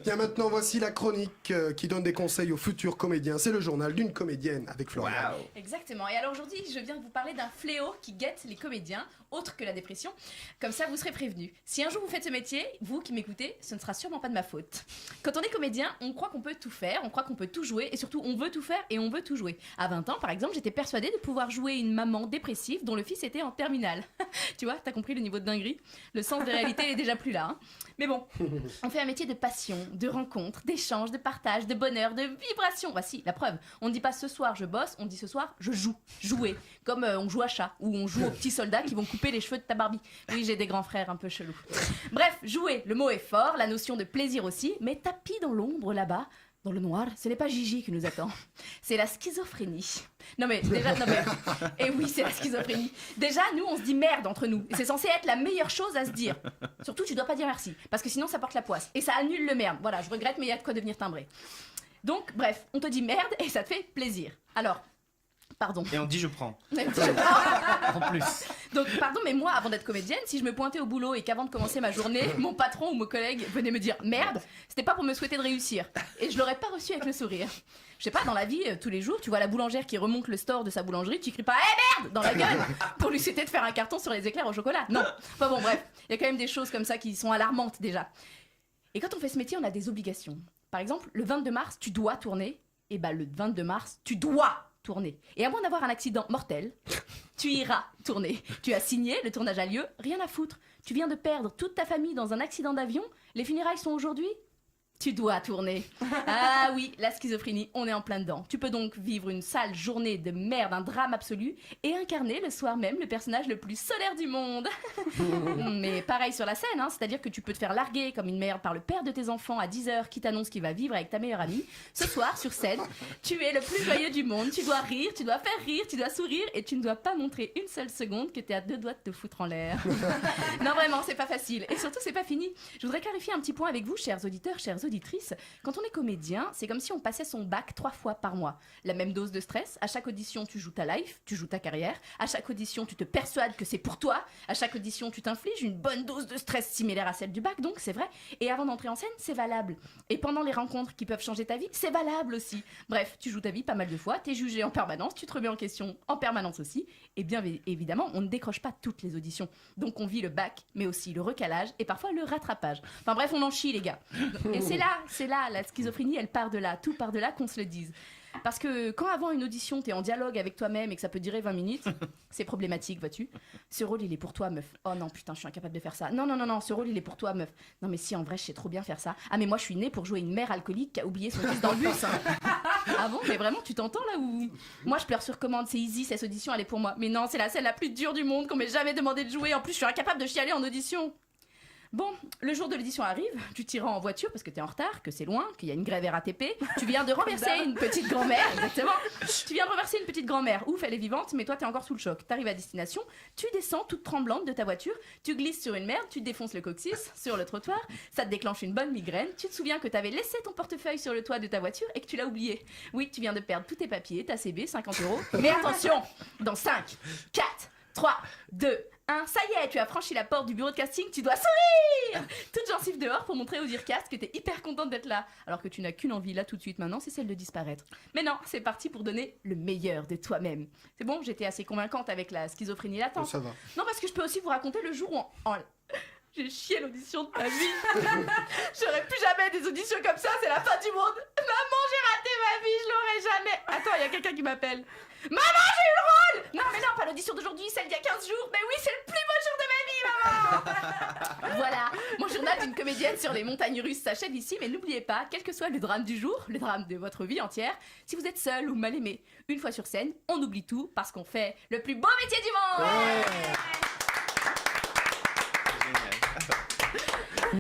Bien maintenant, voici la chronique qui donne des conseils aux futurs comédiens. C'est le journal d'une comédienne avec Florian. Wow. Exactement. Et alors aujourd'hui, je viens de vous parler d'un fléau qui guette les comédiens, autre que la dépression. Comme ça, vous serez prévenus. Si un jour vous faites ce métier, vous qui m'écoutez, ce ne sera sûrement pas de ma faute. Quand on est comédien, on croit qu'on peut tout faire, on croit qu'on peut tout jouer, et surtout, on veut tout faire et on veut tout jouer. À 20 ans, par exemple, j'étais persuadée de pouvoir jouer une maman dépressive dont le fils était en terminale. Tu vois, t'as compris le niveau de dinguerie? Le sens de réalité est déjà plus là. Hein. Mais bon, on fait un métier de passion, de rencontre, d'échange, de partage, de bonheur, de vibration. Voici la preuve. On ne dit pas ce soir je bosse, on dit ce soir je joue. Jouer. Comme on joue à chat ou on joue aux petits soldats qui vont couper les cheveux de ta Barbie. Oui, j'ai des grands frères un peu chelous. Bref, jouer, le mot est fort, la notion de plaisir aussi, mais tapis dans l'ombre là-bas, dans le noir, ce n'est pas Gigi qui nous attend. C'est la schizophrénie. Non mais déjà, et oui, c'est la schizophrénie. Déjà, nous, on se dit merde entre nous. Et c'est censé être la meilleure chose à se dire. Surtout, tu dois pas dire merci, parce que sinon, ça porte la poisse. Et ça annule le merde. Voilà, je regrette, mais il y a de quoi devenir timbré. Donc, bref, on te dit merde et ça te fait plaisir. Alors, pardon. Et on dit je prends. En plus. Donc, pardon, mais moi, avant d'être comédienne, si je me pointais au boulot et qu'avant de commencer ma journée, mon patron ou mon collègue venait me dire merde, c'était pas pour me souhaiter de réussir. Et je l'aurais pas reçu avec le sourire. Je sais pas, dans la vie, tous les jours, tu vois la boulangère qui remonte le store de sa boulangerie, tu cries pas hé merde dans la gueule pour lui souhaiter de faire un carton sur les éclairs au chocolat. Non. Enfin bon, bref, il y a quand même des choses comme ça qui sont alarmantes déjà. Et quand on fait ce métier, on a des obligations. Par exemple, le 22 mars, tu dois tourner. Et bah, le 22 mars, tu dois tourner. Et à moins d'avoir un accident mortel, tu iras tourner. Tu as signé, le tournage a lieu, rien à foutre. Tu viens de perdre toute ta famille dans un accident d'avion, les funérailles sont aujourd'hui. Tu dois tourner. Ah oui, la schizophrénie, on est en plein dedans. Tu peux donc vivre une sale journée de merde, un drame absolu, et incarner le soir même le personnage le plus solaire du monde. Mais pareil sur la scène, hein, c'est-à-dire que tu peux te faire larguer comme une merde par le père de tes enfants à 10h qui t'annonce qu'il va vivre avec ta meilleure amie. Ce soir, sur scène, tu es le plus joyeux du monde, tu dois rire, tu dois faire rire, tu dois sourire, et tu ne dois pas montrer une seule seconde que t'es à 2 doigts de te foutre en l'air. Non vraiment, c'est pas facile. Et surtout, c'est pas fini. Je voudrais clarifier un petit point avec vous, chers auditeurs, chers auditrices. Quand on est comédien, c'est comme si on passait son bac 3 fois par mois. La même dose de stress. À chaque audition, tu joues ta life, tu joues ta carrière. À chaque audition, tu te persuades que c'est pour toi. À chaque audition, tu t'infliges une bonne dose de stress similaire à celle du bac, donc c'est vrai. Et avant d'entrer en scène, c'est valable. Et pendant les rencontres qui peuvent changer ta vie, c'est valable aussi. Bref, tu joues ta vie pas mal de fois, t'es jugé en permanence, tu te remets en question en permanence aussi. Et bien évidemment, on ne décroche pas toutes les auditions. Donc on vit le bac, mais aussi le recalage et parfois le rattrapage. Enfin bref, on en chie les gars. Et c'est là, la schizophrénie, elle part de là, tout part de là, qu'on se le dise. Parce que quand avant une audition, t'es en dialogue avec toi-même et que ça peut durer 20 minutes, c'est problématique, vois-tu. Ce rôle, il est pour toi, meuf. Oh non, putain, je suis incapable de faire ça. Non, ce rôle, il est pour toi, meuf. Non, mais si, en vrai, je sais trop bien faire ça. Ah, mais moi, je suis née pour jouer une mère alcoolique qui a oublié son fils dans le bus. Hein. Ah bon, mais vraiment, tu t'entends là ou... Moi, je pleure sur commande, c'est easy, cette audition, elle est pour moi. Mais non, c'est la scène la plus dure du monde qu'on m'ait jamais demandé de jouer. En plus, je suis incapable de chialer en audition. Bon, le jour de l'audition arrive, tu t'y rends en voiture parce que t'es en retard, que c'est loin, qu'il y a une grève RATP, tu viens de renverser une petite grand-mère, exactement. Tu viens de renverser une petite grand-mère, ouf, elle est vivante, mais toi t'es encore sous le choc. T'arrives à destination, tu descends toute tremblante de ta voiture, tu glisses sur une merde, tu te défonces le coccyx sur le trottoir, ça te déclenche une bonne migraine, tu te souviens que t'avais laissé ton portefeuille sur le toit de ta voiture et que tu l'as oublié. Oui, tu viens de perdre tous tes papiers, ta CB, 50 €. Mais attention, dans 5, 4, 3, 2, 1, ça y est, tu as franchi la porte du bureau de casting, tu dois sourire! Toute gencive dehors pour montrer aux Dircast que t'es hyper contente d'être là. Alors que tu n'as qu'une envie là tout de suite maintenant, c'est celle de disparaître. Mais non, c'est parti pour donner le meilleur de toi-même. C'est bon, j'étais assez convaincante avec la schizophrénie latente. Ça va. Non, parce que je peux aussi vous raconter le jour où j'ai chié l'audition de ma vie. J'aurai plus jamais des auditions comme ça, c'est la fin du monde. Maman, j'ai raté ma vie, je l'aurai jamais. Attends, il y a quelqu'un qui m'appelle. Maman, j'ai eu le rôle! Non, mais non, pas l'audition d'aujourd'hui, celle d'il y a 15 jours. Mais oui, c'est le plus beau jour de ma vie, maman! Voilà, mon journal d'une comédienne sur les montagnes russes s'achève ici, mais n'oubliez pas, quel que soit le drame du jour, le drame de votre vie entière, si vous êtes seul ou mal aimé, une fois sur scène, on oublie tout parce qu'on fait le plus beau métier du monde! Ouais.